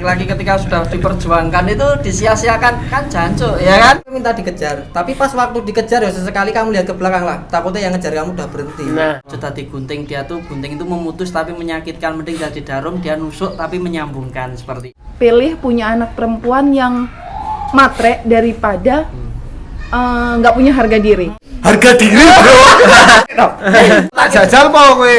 Lagi ketika sudah diperjuangkan itu disia-siakan kan jancuk ya kan, minta dikejar tapi pas waktu dikejar ya sesekali kamu lihat ke belakang lah, takutnya yang ngejar kamu udah berhenti. Sudah digunting, dia tuh gunting itu memutus tapi menyakitkan, mending jadi jarum dia nusuk tapi menyambungkan. Seperti pilih punya anak perempuan yang matre daripada nggak punya harga diri. Harga diri bro. Tak jajal po kowe.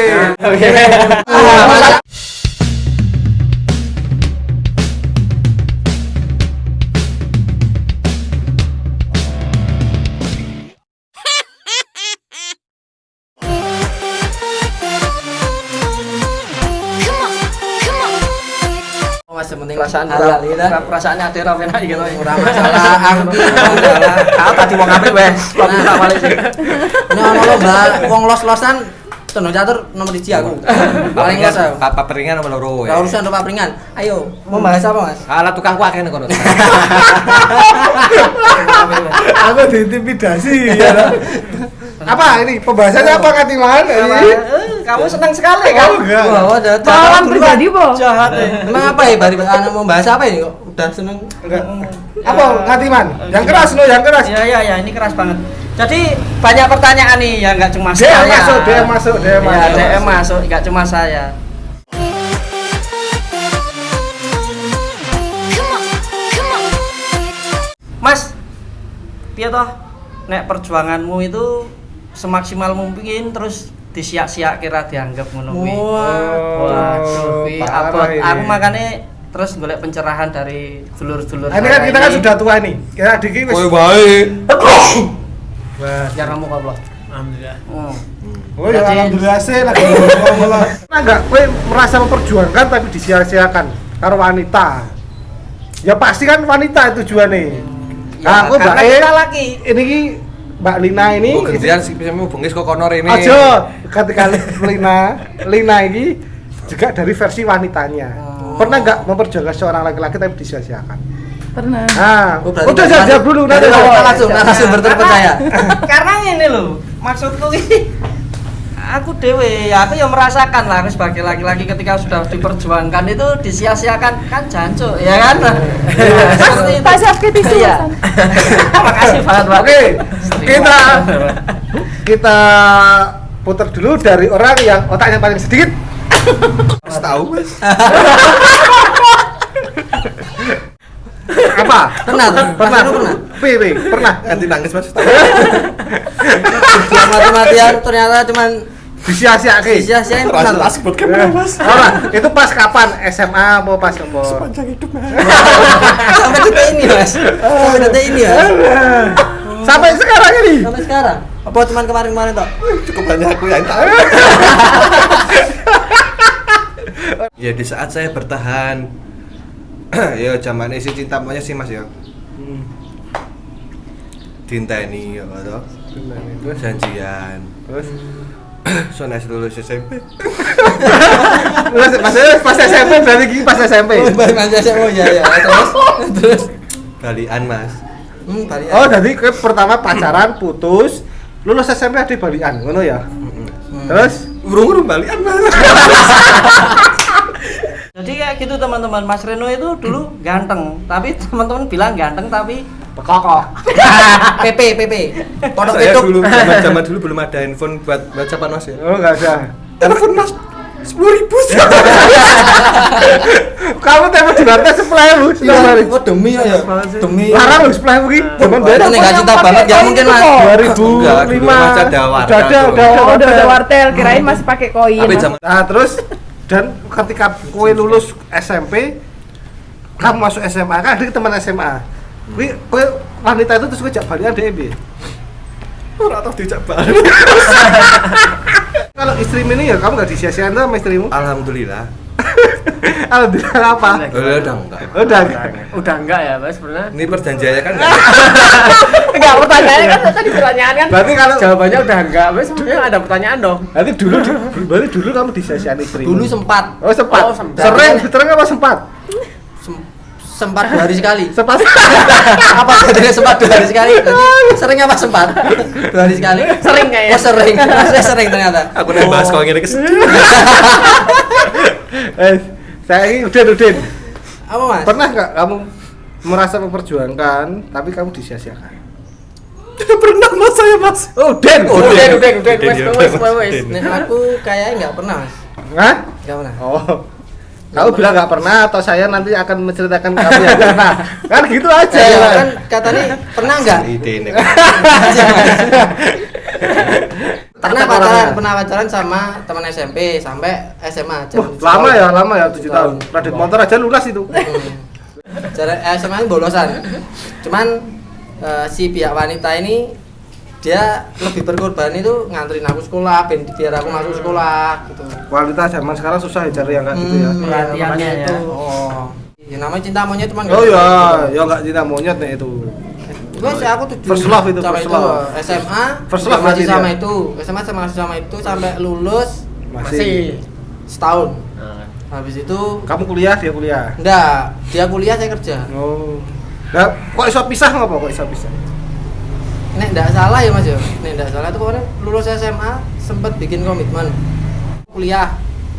Mas penting perasaan halal gitu. Perasaannya ada ra enak gitu. Ora masalah, aku ki masalah. Kau tadi wong apik wes. Nah, paling sih. Nah, ono lomba wong los-losan tenun catur nomor 1 aku. Paling los aku. Papa peringan nomor loro. Enggak urusan numpak peringan. Ayo, mau bahas apa, Mas? Ala tukang kuah kene kono. Aku diintimidasi ya. Apa ini pembahasannya apa Katiman? Kamu senang sekali kan? Enggak. Wah, ada Pengalaman pribadi, Bo. Jahat. Emang apa ya bari mau bahas apa ini kok udah seneng? Enggak. Apa Katiman? Yang keras lo, yang keras. Ya, ini keras banget. Jadi banyak pertanyaan nih ya, nggak cuma Dia saya. masuk. Ya, DM masuk, nggak cuma saya. Mas, piye toh nek perjuanganmu itu semaksimal mungkin terus disiak-siak kira dianggap ngono kuwi. Waduh, kuwi abot. Aku makane terus golek pencerahan dari dulur-dulur. Ini kan kita kan sudah tua nih. Kita diki wis. Kowe wae. Wah. Ya kamu goblok. Alhamdulillah. Oh ya Jadi- alhamdulillah sih lagi ngomong. Enggak, kowe merasa memperjuangkan tapi disia-siakan karo wanita. Ya pasti kan wanita tujuannya. Nah, aku Mbak kita laki. ini ki Mbak Lina ini Oh, gantian sih bisa bengis kok kono rene. aja ketika Lina ini juga dari versi wanitanya. Pernah nggak memperjuangkan seorang laki-laki tapi disia-siakan? Pernah. Nah, berarti udah Mas- jawab dulu nanti langsung narasumber terpercaya. Karena ini loh, maksudku ini aku dewe, aku yang merasakan lah, aku sebagai laki-laki ketika sudah diperjuangkan itu disia-siakan kan jancuk, ya kan? Seperti itu. Pak Syafki tisu. Iya. Makasih banget, Pak. Oke, kita putar dulu dari orang yang otaknya paling sedikit. Mas tahu Mas. Apa? Pernah. Pernah. Ganti nangis Mas. Berjuang mati-matian ternyata cuman Disia-siakan. sia-siain pernah. Rasa sebut kan Mas. Itu pas kapan? SMA apa pas apa? Sepanjang hidup Mas. Sampai detik ini, Mas. Sampai detik ini, Mas. Sampai sekarang ini. Sampai sekarang. Apa cuman kemarin-kemarin toh? Cukup banyak aku yang tahu. Ya di saat saya bertahan ya zaman isi cinta maunya sih Mas ya. Dinteni ya toh. Janjian. Terus Soalnya lulus SMP. pas SMP berarti gini pas SMP. Mas oh ya. Terus Balian Mas. balik. Oh, jadi ke pertama pacaran putus, lulus SMP ada balikan, ngono ya. Terus Urung-urung balian Mas. Jadi kayak gitu teman-teman, Mas Reno itu dulu ganteng, tapi teman-teman bilang ganteng tapi kokoh. PP. Pondok Saya Petuk. dulu zaman dulu belum ada handphone buat WhatsApp Mas ya. Oh, enggak ada. Telepon Mas 10.000. Kamu tempat di lantai 10.000. Oh demi ya. Demi. Larang lu 10.000 ki. Zaman Ini enggak cinta banget ya mungkin Mas. 2005. Mas ada wartel Udah ada wartel, kirain masih pakai koin. Tapi zaman Nah, terus dan ketika kowe lulus SMP, kamu masuk SMA, kan ada teman SMA. Kowe wanita itu terus kowe jak balikan DB. ora tau dijak balik. Kalau istri ini ya kamu enggak disia-siain tuh sama istrimu? Alhamdulillah. Alhamdulillah apa? Udah enggak. Udah enggak ya, Mas, pernah? Ini perjanjiannya kan enggak. Enggak, pertanyaannya kan tadi pertanyaan kan. Berarti kalau Jawabannya udah enggak, Mas, sebenarnya ada pertanyaan dong. berarti dulu kamu disia-siain istrimu. Dulu sempat. Oh, sempat. Oh, sempat. Sering apa sempat? Sempat 2 hari sekali. Sempat. Apa bedanya sempat 2 hari sekali? Berarti sering apa sempat? 2 hari sekali. Sering kayaknya. Oh sering. Maksudnya sering ternyata. Aku nek bahas kok ngene kesedih. Saya ini Udin. Apa Mas? Pernah nggak kamu merasa memperjuangkan tapi kamu disia-siakan? Pernah Mas saya Mas. Oh, Den. Wes. Nek aku kayaknya nggak pernah Mas. Hah? Nggak pernah. Oh. Kamu bilang nggak pernah atau saya nanti akan menceritakan kamu yang pernah? Kan gitu aja. Ya, kan katanya pernah nggak? Ide ini. Pernah pacaran sama teman SMP sampai SMA. Wah, lama ya 7 tahun. Kredit motor aja lunas itu. Jarak SMA ini bolosan. Cuman si pihak wanita ini dia lebih berkorban itu nganterin aku sekolah, biar aku masuk sekolah gitu. Wanita zaman sekarang susah ya cari yang kayak gitu ya. Perhatiannya ya. itu. Oh. Ya namanya cinta monyet cuman Oh ya, ya nggak cinta monyet nih itu. Wes aku tuh First love itu, sama first itu love. SMA First juga love masih berarti sama dia. itu. SMA masih sama itu sampai lulus Masih. setahun. Habis itu Kamu kuliah, dia kuliah. enggak, dia kuliah saya kerja. Oh. Nah, kok iso pisah ngapa kok iso pisah? Nek enggak salah ya Mas ya. Nek enggak salah itu pokoknya lulus SMA sempat bikin komitmen kuliah.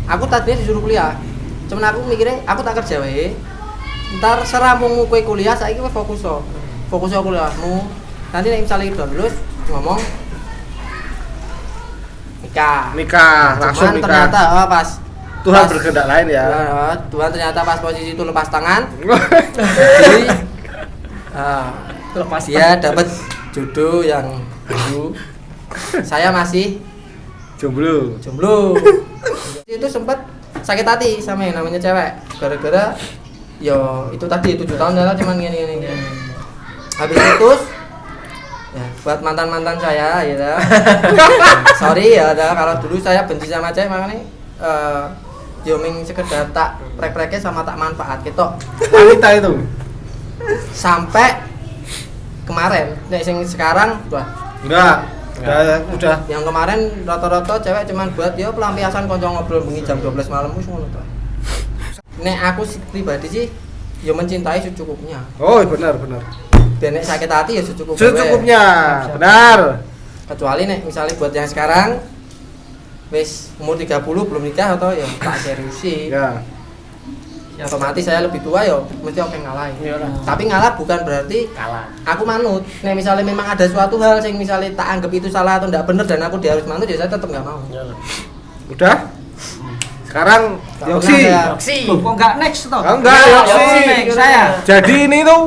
Aku tadinya disuruh kuliah. Cuman aku mikirnya aku tak kerja wae. Ntar serampungmu kowe kuliah saiki kowe fokus kuliahmu. Nanti nek misalnya udah lulus ngomong nikah. Langsung Cuman nikah. ternyata pas Tuhan berkehendak lain ya. Tuhan ternyata pas posisi itu lepas tangan. Jadi Lepas dia dapat jodoh yang baru. Saya masih Jomblo. jomblo. Itu sempat sakit hati sama yang namanya cewek. Gara-gara yo itu tadi 7 tahun jalan cuman gini. Habis putus ya buat mantan saya gitu. Sorry ya kalau dulu saya benci sama cewek makanya yo ming sekedar tak prek-preknya sama tak manfaat gitu. Wanita itu. Sampai kemarin, nek sing sekarang wah Enggak. Udah. yang kemarin rata-rata cewek cuman buat yo pelampiasan konco ngobrol bengi jam 12 malam wis ngono to. Nek aku pribadi sih yo mencintai secukupnya. Oh, benar. Dan nek sakit hati ya secukupnya. Secukupnya. Benar. Kecuali nek misalnya buat yang sekarang wis umur 30 belum nikah atau ya tak seriusi. Ya. Otomatis saya lebih tua ya mesti oke ngalahin. Iyalah. Tapi ngalah bukan berarti Kalah. aku manut. Nek misalnya memang ada suatu hal yang misalnya tak anggap itu salah atau tidak benar dan aku dia harus manut ya saya tetap nggak mau. Udah? Sekarang Nggak Yoksi. pernah saya- Yoksi. Kok enggak next toh? Oh, enggak, Yoksi. Next saya. Jadi ini tuh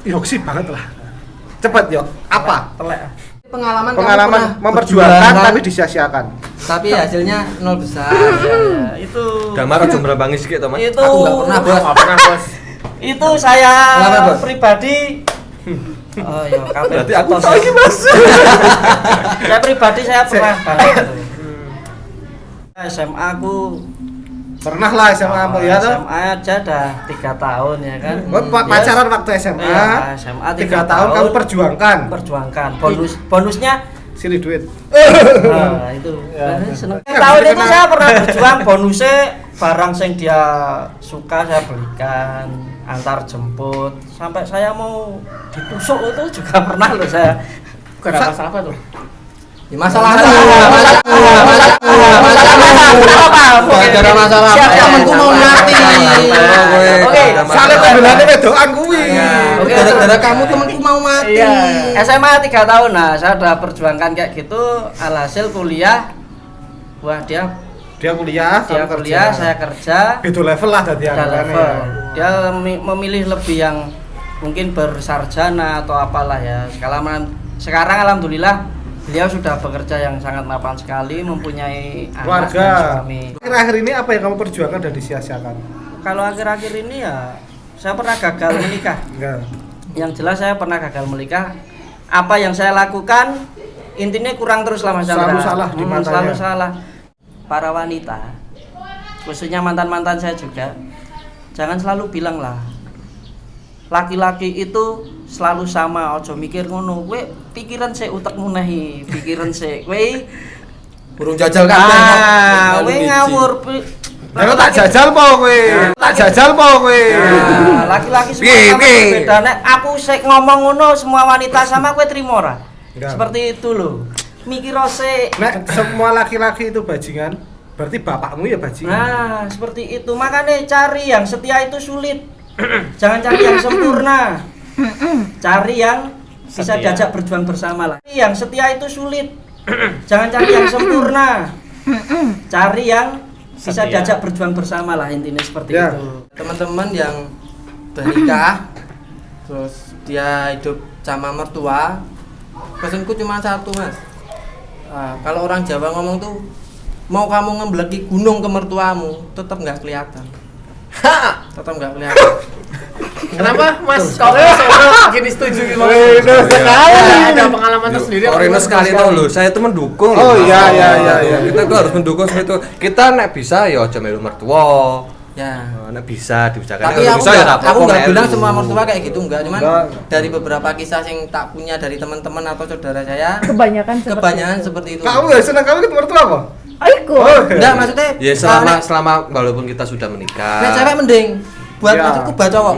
Yoksi banget lah. Cepet Yok. Apa? Pengalaman kamu Pengalaman pernah memperjuangkan berjuang, tapi disia-siakan. tapi hasilnya nol besar. Itu Damar aja berapa ngisi to Mas? itu Aku nggak pernah, Bos. Nggak pernah, Bos. Itu saya Kenapa, Bos? pribadi Oh iya, kabeh. Berarti aku tahu iki Mas. saya pribadi saya pernah banget. SMA aku Pernah lah SMA apa ya tuh? SMA aja dah 3 tahun ya kan. Pacaran waktu SMA. Iya, SMA 3 tahun kamu perjuangkan. perjuangkan. Bonusnya Sini duit. nah, itu. Seneng. Tahun itu saya pernah berjuang bonusnya barang yang dia suka saya belikan, antar jemput, sampai saya mau ditusuk itu juga pernah loh saya. Gak masalah apa tuh? Ya, masalah apa? Gara-gara masalah. Siap, Temenku mau mati. Oke, Saling pembelaannya wedokan kuwi. Oke. Gara-gara kamu temenku mau mati. Iya. SMA 3 tahun, nah saya udah perjuangkan kayak gitu, alhasil kuliah, wah dia Dia kuliah, kamu kuliah, kerja. saya kerja, Beda level lah tadi ada anggarannya. level. Dia memilih lebih yang mungkin bersarjana atau apalah ya. Sekarang alhamdulillah beliau sudah bekerja yang sangat mapan sekali, mempunyai anak dan Keluarga. suami. Akhir-akhir ini apa yang kamu perjuangkan dan disia-siakan? Kalau akhir-akhir ini ya saya pernah gagal menikah. Enggak. Yang jelas saya pernah gagal menikah. Apa yang saya lakukan intinya kurang terus lah Mas Chandra. Selalu salah di matanya. Selalu salah. Para wanita, khususnya mantan-mantan saya juga, jangan selalu bilang lah laki-laki itu selalu sama, ojo mikir ngono. Kowe pikiran sik utekmu nahi, pikiran sik. Kowe Burung jajal kabeh. kowe ngawur. Aku tak jajal po kowe. Tak jajal po kowe. Nah, laki-laki semua sama berbeda. Nek aku sik ngomong ngono semua wanita sama kowe trimo ora? Enggak. Seperti itu loh. Mikir sik. Nek semua laki-laki itu bajingan, Berarti bapakmu ya bajingan. Nah, seperti itu. Makanya cari yang setia itu sulit. Jangan cari yang sempurna. Cari yang bisa Setia. diajak berjuang bersama lah. Yang setia itu sulit. Jangan cari yang sempurna. Cari yang bisa Setia. diajak berjuang bersama lah, intinya seperti Ya. itu. Teman-teman yang udah nikah terus dia hidup sama mertua, pesanku cuma satu mas. Kalau orang Jawa ngomong tuh, mau kamu ngebelaki gunung ke mertuamu tetap nggak kelihatan, tetap nggak kelihatan. Kenapa Mas? Kok soalnya gini setuju gitu Mas? Ada pengalaman tersendiri. Kok Reno sekali tau lho, saya tuh mendukung Oh, lho, Mas. iya. Kita tuh harus mendukung seperti itu. Kita nek bisa ya aja melu mertua. Ya. Nek bisa dibicarakan. Tapi aku nggak melu. bilang semua mertua kayak gitu, enggak. Cuman Enggak. dari beberapa kisah yang tak punya dari teman-teman atau saudara saya, Kebanyakan seperti itu. Kamu ya senang kamu ketemu mertua apa? Aiko. Enggak, maksudnya Ya selama walaupun kita sudah menikah. nek cewek mending. Buat Ya. maksudku buat cowok.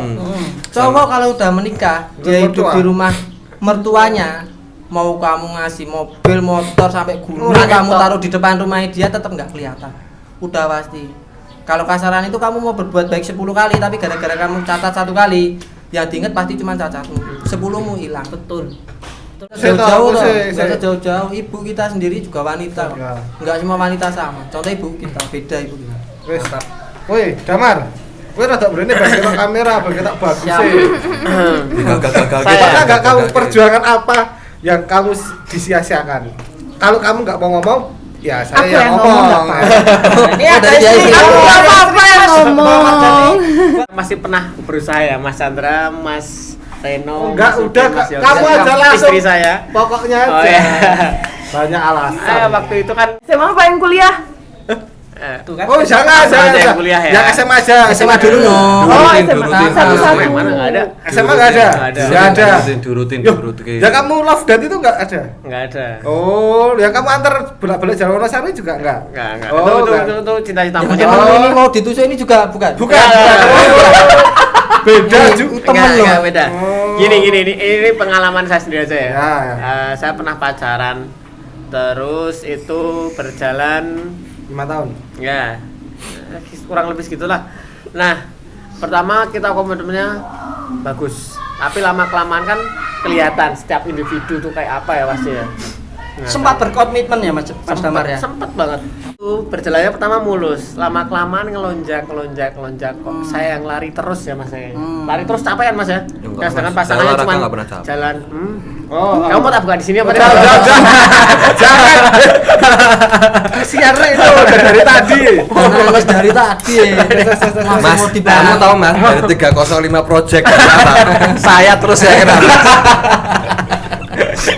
Cowok kalau udah menikah, dia hidup Mertua. di rumah mertuanya, mau kamu ngasih mobil, motor sampai gunung Oh, kamu gitu. taruh di depan rumahnya dia tetap nggak kelihatan. Udah pasti. Kalau kasaran itu kamu mau berbuat baik 10 kali, tapi gara-gara kamu cacat 1 kali, yang diinget pasti cuma cacatmu. 10-mu hilang. Betul. Jauh-jauh loh, Saya- nggak usah jauh-jauh. Ibu kita sendiri juga wanita. Ya. Nggak semua wanita sama. Contoh ibu kita beda ibu kita. Wes. Woi, Damar. Kowe rada berani bagi kamera, bagi tak bagus Siap. sih. Gagal-gagal Saya- kita. Pernah nggak kamu perjuangan apa yang kamu disia-siakan? Kalau kamu nggak mau ngomong, ya saya Aku yang yang ngomong, ngomong. nggak Ini ada dari dia istri istri. kamu. Aku apa yang ngomong? Masih pernah berusaha ya Mas Chandra, Mas Reno. Enggak, Mas udah Udin, Mas Yoga. kamu aja langsung. Istri saya. Pokoknya Oh aja. ya. Banyak alasan. Waktu itu kan SMA apa yang kuliah? Tuh kan. Oh, jangan. Ada yang kuliah ya? Yang SMA aja. SMA dulu no. Oh, Durutin, SMA. durutin. Satu-satu. yang mana nggak ada? SMA nggak ada. Nggak ada. Nggak ada. Durutin. Yo, ya kamu love date itu nggak ada. Nggak ada. Oh, ya kamu antar bolak-balik Jawa Wonosari juga enggak? Enggak. Oh, Itu enggak. cita-cita Yang monyet. emang ini mau ditusuk ini juga bukan? Bukan. Beda juga. Temen loh. Enggak, beda. Oh. Gini, ini pengalaman saya sendiri aja ya. Ya. Saya pernah pacaran, terus itu berjalan 5 tahun. ya kurang lebih segitulah. Nah, pertama kita komitmennya bagus, tapi lama kelamaan kan kelihatan setiap individu tuh kayak apa ya pasti ya. Nah, Sempat berkomitmen ya Mas Damar ya. Sempet banget. Itu berjalannya pertama mulus, lama kelamaan ngelonjak. Kok saya yang lari terus ya Mas ya. Lari terus capek kan Mas ya? Enggak, Nah, sedangkan Mas. pasangannya Saya cuma nggak pernah capek. jalan. Oh, Kamu mau tak buka di sini apa? Jangan. Kesiannya itu udah dari tadi. Mas dari tadi ya. Masih Mas, mau kamu dibahas. tahu Mas, dari 305 project saya terus ya kenapa?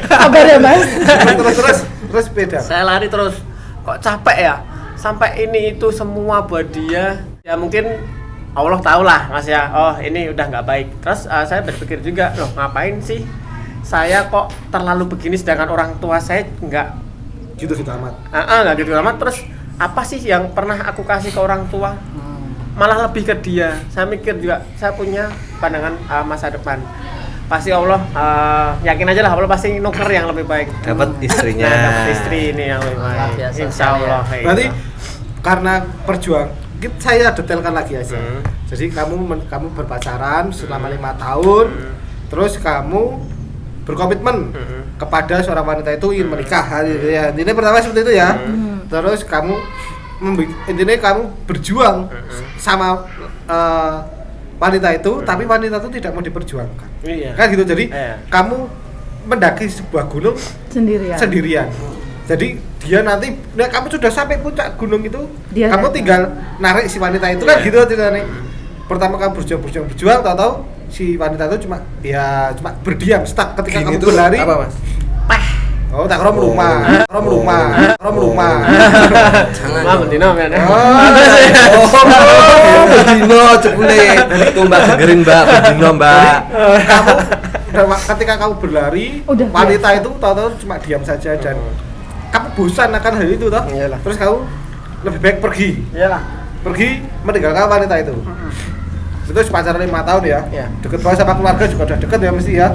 Kabar ya Mas? Terus beda. Saya lari terus. Kok capek ya? Sampai ini itu semua buat dia. Ya mungkin Allah tahu lah Mas ya. Oh, ini udah nggak baik. Terus saya berpikir juga, loh ngapain sih saya kok terlalu begini sedangkan orang tua saya nggak Gitu sudah amat. nggak gitu amat. Terus apa sih yang pernah aku kasih ke orang tua? Malah lebih ke dia. Saya mikir juga, saya punya pandangan masa depan. Pasti Allah yakin aja lah, Allah pasti nuker yang lebih baik. Dapat istrinya. Nah, dapat istri ini yang lebih Luar baik. biasa Insya sekali ya. Allah. kayak Berarti gitu. karena saya detailkan lagi aja. Hmm. Jadi kamu berpacaran selama 5 tahun, terus kamu berkomitmen kepada seorang wanita itu ingin menikah, gitu ya. Intinya pertama seperti itu ya. Terus kamu intinya kamu berjuang sama wanita itu, tapi wanita itu tidak mau diperjuangkan. Iya. Kan gitu. Jadi Iya. kamu mendaki sebuah gunung Sendirian. sendirian. Jadi dia nanti, nah kamu sudah sampai puncak gunung itu, Dia kamu datang. tinggal narik si wanita itu kan Iya. gitu ceritanya. Pertama kamu berjuang, tahu-tahu si wanita itu cuma berdiam, stuck ketika Gini kamu tuh berlari. apa Mas? Oh, tak rom rumah. Jangan. Maaf, Dino, ya. Oh, bedino cepule. Tumbak gegerin Mbak, bedino Mbak. Ketika kamu berlari, Udah wanita itu tahu-tahu cuma diam saja dan kamu bosan akan hal itu toh. Iyalah. Terus kamu lebih baik pergi meninggalkan wanita itu. Itu pacaran 5 tahun ya. Iya. Deket banget sama keluarga juga udah deket ya mesti ya.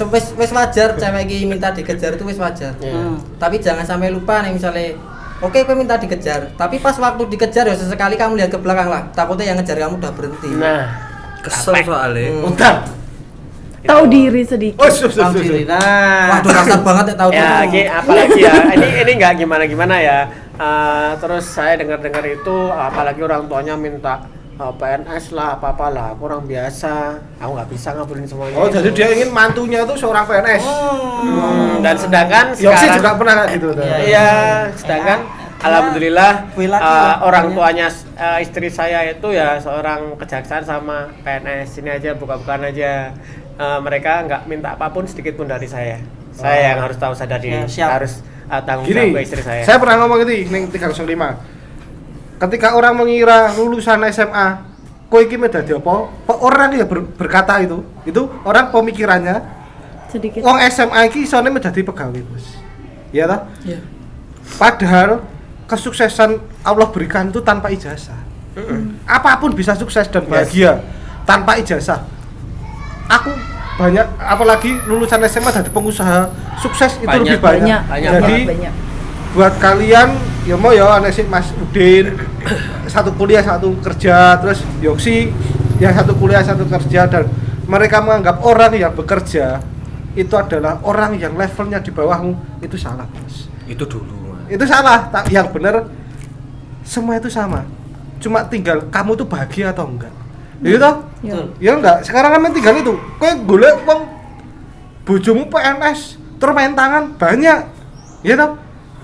Wis wajar cewek iki minta dikejar itu wis wajar. Iya. Tapi jangan sampai lupa nih misalnya Oke, kowe minta dikejar, tapi pas waktu dikejar ya sesekali kamu lihat ke belakang lah. Takutnya yang ngejar kamu udah berhenti. Nah, Kesel soalnya. Udah. Tahu diri sedikit. Oh, Tahu diri. Nah, Waduh, kasar banget ya tahu ya, diri. apalagi ya, ini nggak gimana ya. Terus saya dengar itu, apalagi orang tuanya minta PNS lah, apa-apalah, aku orang biasa, aku nggak bisa ngabulin semuanya. Oh, jadi dia ingin mantunya tuh seorang PNS. Dan sedangkan Yoksi sekarang, juga pernah kayak gitu. iya, sedangkan alhamdulillah Wih, laki lah. orang tuanya istri saya itu ya seorang kejaksaan sama PNS. Ini aja buka-bukaan aja. Mereka nggak minta apapun sedikit pun dari saya. Saya yang harus tahu sadar diri, Ya, siap. harus tanggung Gini, jawab ke istri saya. saya pernah ngomong gitu ning 305. Ketika orang mengira lulusan SMA, kowe iki dadi apa? Orang ya berkata itu orang pemikirannya Sedikit. wong SMA iki isone menjadi pegawai, Bos. Iya toh? Iya. Padahal kesuksesan Allah berikan itu tanpa ijazah. Apapun bisa sukses dan bahagia tanpa ijazah. Aku banyak, apalagi lulusan SMA dari pengusaha sukses itu Banyak, lebih banyak. banyak. Jadi banyak. buat kalian ya mau ya anak sih Mas Udin satu kuliah satu kerja, terus Yoksi yang satu kuliah satu kerja, dan mereka menganggap orang yang bekerja itu adalah orang yang levelnya di bawahmu, itu salah, Mas. Itu dulu. Mas. Itu salah. Yang benar semua itu sama, cuma tinggal kamu tuh bahagia atau enggak. Iya toh? Ya. Ya enggak, sekarang kan tinggal itu. Kowe golek wong bojomu PNS, terus main tangan banyak. Iya toh?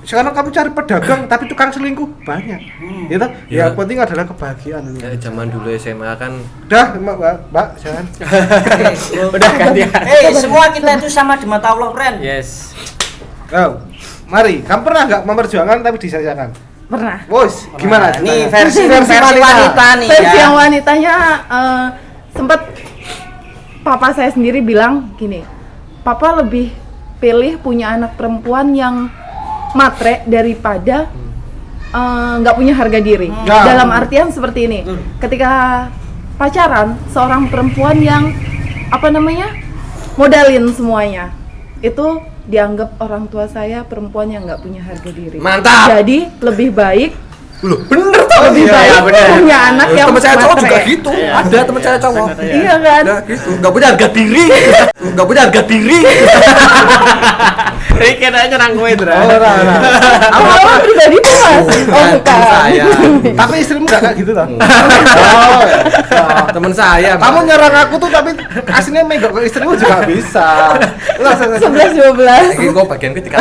Sekarang kamu cari pedagang tapi tukang selingkuh banyak. Iya toh? Ya. Yang penting adalah kebahagiaan. Ya, zaman dulu SMA kan Udah, Mbak, jangan. Udah gantian. semua kita itu sama di mata Allah, Ren. Yes. Oh, mari, kamu pernah enggak memperjuangkan tapi disia-siakan? Pernah. Bos, gimana? Nih ceritanya? versi wanita nih Versi ya. yang wanitanya sempat papa saya sendiri bilang gini, papa lebih pilih punya anak perempuan yang matre daripada nggak punya harga diri. Ya. Dalam artian seperti ini, ketika pacaran seorang perempuan yang modalin semuanya, itu dianggap orang tua saya perempuan yang nggak punya harga diri. Mantap. Jadi lebih baik loh, bener tau. lebih baik punya anak yang Temen saya cowok matre. juga gitu. Ada temen saya cowok. Iya kan? Ada gitu. Enggak punya harga diri. Enggak punya harga diri. Ini kayaknya nyerang gue, Dra. Pengalaman pribadi tuh mas? Oh Temen bukan. saya. Tapi istrimu enggak kayak gitu toh? Temen saya. Kamu nyerang aku tuh tapi aslinya megok ke istrimu juga bisa. 11-12. Ini kok bagian ketika.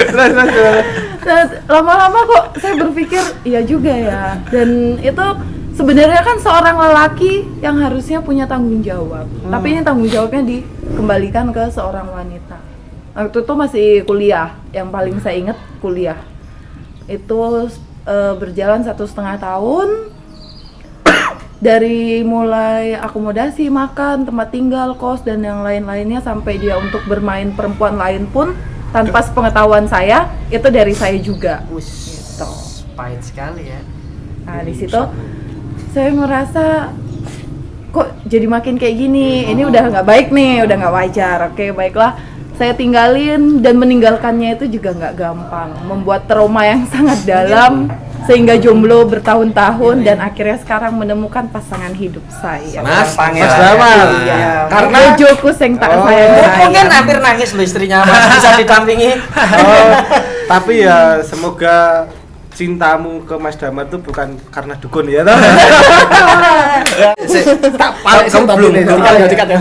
Nah, lama-lama kok saya berpikir iya juga ya. Dan itu sebenarnya kan seorang lelaki yang harusnya punya tanggung jawab. Tapi ini tanggung jawabnya dikembalikan ke seorang wanita. Waktu itu masih kuliah, yang paling saya ingat kuliah. Itu berjalan 1,5 tahun. Dari mulai akomodasi, makan, tempat tinggal, kos, dan yang lain-lainnya, sampai dia untuk bermain perempuan lain pun tanpa sepengetahuan saya, itu dari saya juga. Gitu. Pahit sekali ya. Nah di situ saya merasa kok jadi makin kayak gini, ini udah nggak baik nih, udah nggak wajar. Oke, baiklah, saya tinggalin, dan meninggalkannya itu juga nggak gampang, membuat trauma yang sangat dalam, sehingga jomblo bertahun-tahun, dan akhirnya sekarang menemukan pasangan hidup saya. Mas, Mas Damal. Iya, Karena bojoku sing tak sayang. Mungkin hampir nangis loh istrinya Mas bisa didampingi. tapi ya semoga cintamu ke Mas Damar itu bukan karena dukun ya toh. Tak paling Kamu belum Dekat ya.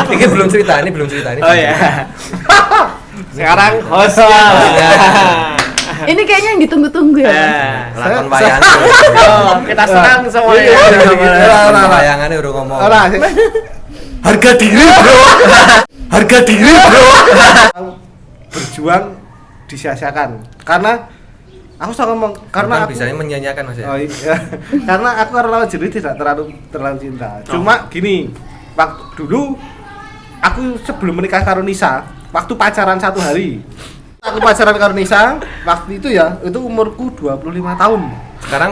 Ini belum cerita, ini belum cerita ini. Oh ya. Sekarang hostnya. Ini kayaknya yang ditunggu-tunggu ya. Mas? Lakon wayang. Oh, kita senang semuanya. Lakon wayangannya udah ngomong. Ora, Harga diri, Bro. Harga diri, Bro. berjuang disia-siakan. Karena aku suka ngomong karena aku bisanya menyanyiakan Mas ya. Oh iya. Karena aku orang lawan jenis tidak terlalu cinta. Cuma gini, waktu dulu aku sebelum menikah karo Nisa, waktu pacaran 1 hari. Aku pacaran karo Nisa, waktu itu ya, itu umurku 25 tahun. Sekarang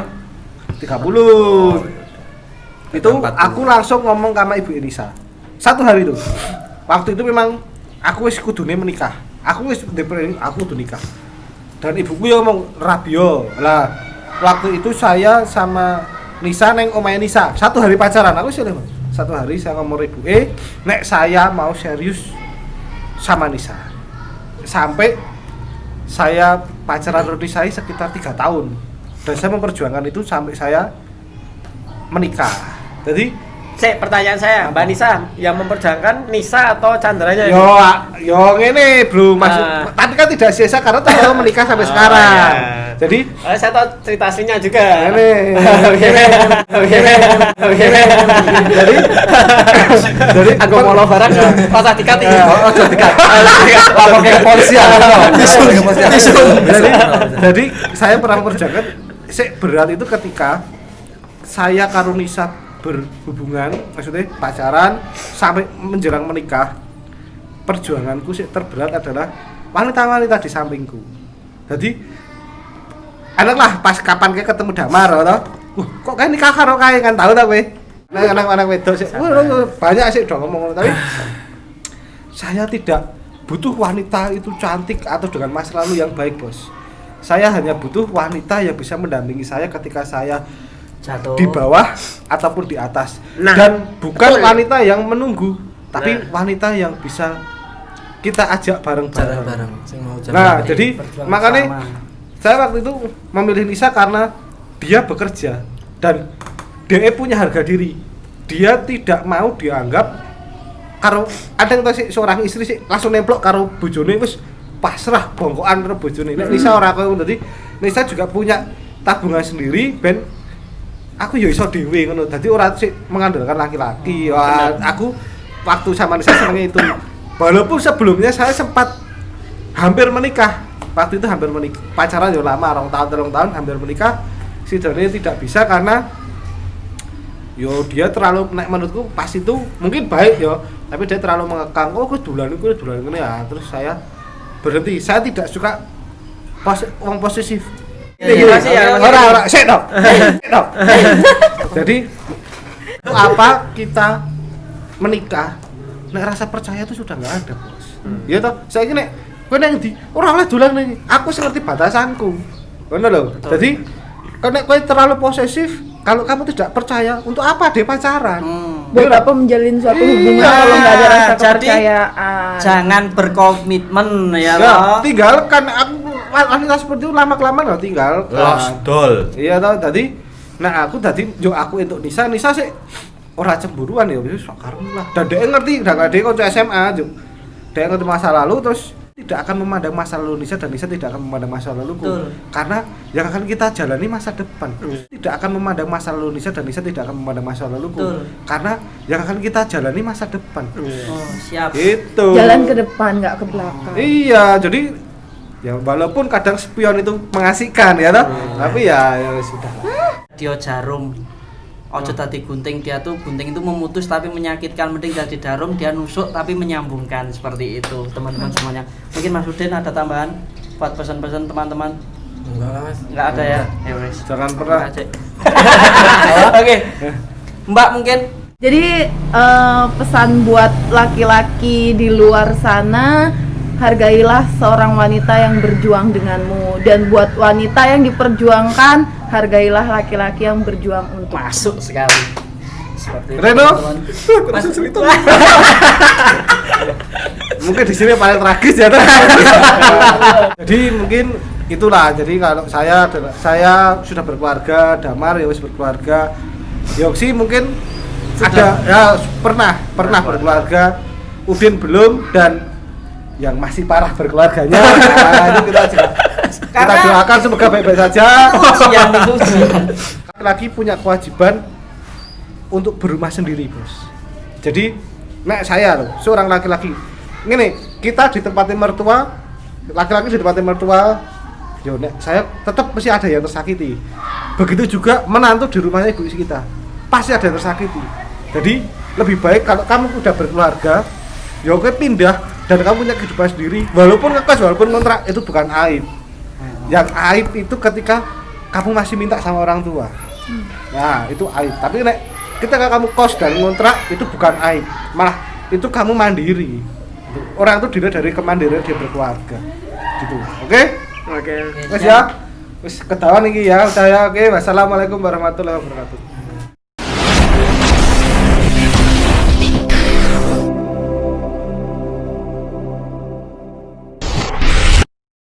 30. Itu 40. aku langsung ngomong sama ibu Nisa. 1 hari itu. Waktu itu memang aku wis kudune menikah. aku wis depresi, aku udah nikah. Dan ibuku yang ngomong Rabio lah. Waktu itu saya sama Nisa neng omahe Nisa, 1 hari pacaran, aku sih 1 hari saya ngomong ibu, nek saya mau serius sama Nisa. Sampai saya pacaran dengan Nisa sekitar 3 tahun. Dan saya memperjuangkan itu sampai saya menikah. Jadi Pertanyaan saya, Mbak Nisa yang memperjuangkan Nisa atau Chandranya? yo ngene, Bro. Maksud tapi kan tidak sia-sia karena tahu menikah sampai sekarang. Iya. Jadi saya tahu cerita aslinya juga. Jadi aku mau lo barang pas dikat iki. Lapor ke kepolisian. Jadi saya pernah memperjuangkan berat itu ketika saya karo Nisa berhubungan, maksudnya pacaran sampai menjelang menikah. Perjuanganku sih terberat adalah wanita-wanita di sampingku. Jadi enak lah pas kapan kayak ketemu Damar atau kok kayak nikah karo kae kan tahu ta kowe. Anak-anak wedok sih banyak sih udah ngomong, tapi saya tidak butuh wanita itu cantik atau dengan masa lalu yang baik, Bos. Saya hanya butuh wanita yang bisa mendampingi saya ketika saya jatuh di bawah ataupun di atas. Nah, dan bukan betul. wanita yang menunggu, tapi wanita yang bisa kita ajak bareng-bareng. Nah, jadi makanya saya waktu itu memilih Nisa karena dia bekerja dan dia punya harga diri. Dia tidak mau dianggap karo ada yang tahu sih seorang istri sih langsung nemplok karo bojone wis pasrah bongkokan karo bojone. Nek Nisa ora koyo dadi Nisa juga punya tabungan sendiri ben aku ya iso dhewe ngono. Dadi ora sik mengandalkan laki-laki. Wah, aku waktu sama Nisa senengnya itu. Walaupun sebelumnya saya sempat hampir menikah. Waktu itu hampir menikah. Pacaran ya lama, 2 tahun, 3 tahun hampir menikah. Sidane tidak bisa karena yo dia terlalu menurutku pas itu mungkin baik yo, tapi dia terlalu mengekang. Oh, kudulan ngene ya. Terus saya berhenti. Saya tidak suka wong posesif. Ora, sik dong. Jadi itu apa kita menikah? Nek rasa percaya itu sudah enggak ada, Bos. Ya toh, saya nek kowe nang ndi? Ora oleh dolan ning. Aku ngerti batasanku. Ngono lho. Jadi nek kowe terlalu posesif, kalau kamu tidak percaya, untuk apa deh pacaran? Buat apa menjalin suatu hubungan kalau nggak ada rasa jadi, kepercayaan? Jangan berkomitmen ya Ya, loh. tinggalkan aku wanita seperti itu lama-kelamaan tinggal. Lost doll. Iya toh, tadi nah aku untuk Nisa sih ora cemburuan ya wis karena lah. Dan dia ngerti, udah dia kanca SMA, Juk. Dia ngerti masa lalu terus tidak akan memandang masa lalu Nisa dan Nisa tidak akan memandang masa laluku. Karena yang akan kita jalani masa depan. Tidak akan memandang masa lalu Nisa dan Nisa tidak akan memandang masa laluku. Karena yang akan kita jalani masa depan. Oh, siap. Itu. Jalan ke depan nggak ke belakang. Iya, jadi ya walaupun kadang spion itu mengasihkan ya toh, tapi ya sudah. Dia jarum. Ojo tadi gunting, dia tuh gunting itu memutus tapi menyakitkan, mending jadi jarum dia nusuk tapi menyambungkan, seperti itu teman-teman semuanya. Mungkin Mas Udin ada tambahan buat pesan-pesan teman-teman? Enggak lah, Mas. Enggak ada ya? Ya wes. Jangan pernah. Oke. Mbak mungkin Jadi pesan buat laki-laki di luar sana, hargailah seorang wanita yang berjuang denganmu, dan buat wanita yang diperjuangkan, hargailah laki-laki yang berjuang untuk. masuk sekali. Seperti itu, Reno? teman-teman. Mas cerita. Mungkin di sini paling tragis ya toh. Jadi mungkin itulah. Jadi kalau saya sudah berkeluarga, Damar ya wis berkeluarga. Yoksi mungkin ada ya pernah berkeluarga, Udin belum, dan yang masih parah berkeluarganya. Nah, itu kita doakan semoga baik-baik saja. Ujian itu ujian. Laki-laki punya kewajiban untuk berumah sendiri, Bos. Jadi, saya loh, seorang laki-laki. Ngene, kita ditempatin mertua, laki-laki ditempatin mertua, yo saya tetap mesti ada yang tersakiti. Begitu juga menantu di rumahnya ibu kita, pasti ada yang tersakiti. Jadi, lebih baik kalau kamu udah berkeluarga, ya oke pindah dan kamu punya kehidupan sendiri. Walaupun ngekos, walaupun kontrak, itu bukan aib. Yang aib itu ketika kamu masih minta sama orang tua. Nah, itu aib. Tapi ketika kamu kos dan ngontrak, itu bukan aib. Malah itu kamu mandiri. gitu. Orang itu dilihat dari kemandirian dia berkeluarga gitu. Oke? Oke. Wes ya. Wes ketahuan iki ya, saya. Oke, wassalamualaikum warahmatullahi wabarakatuh.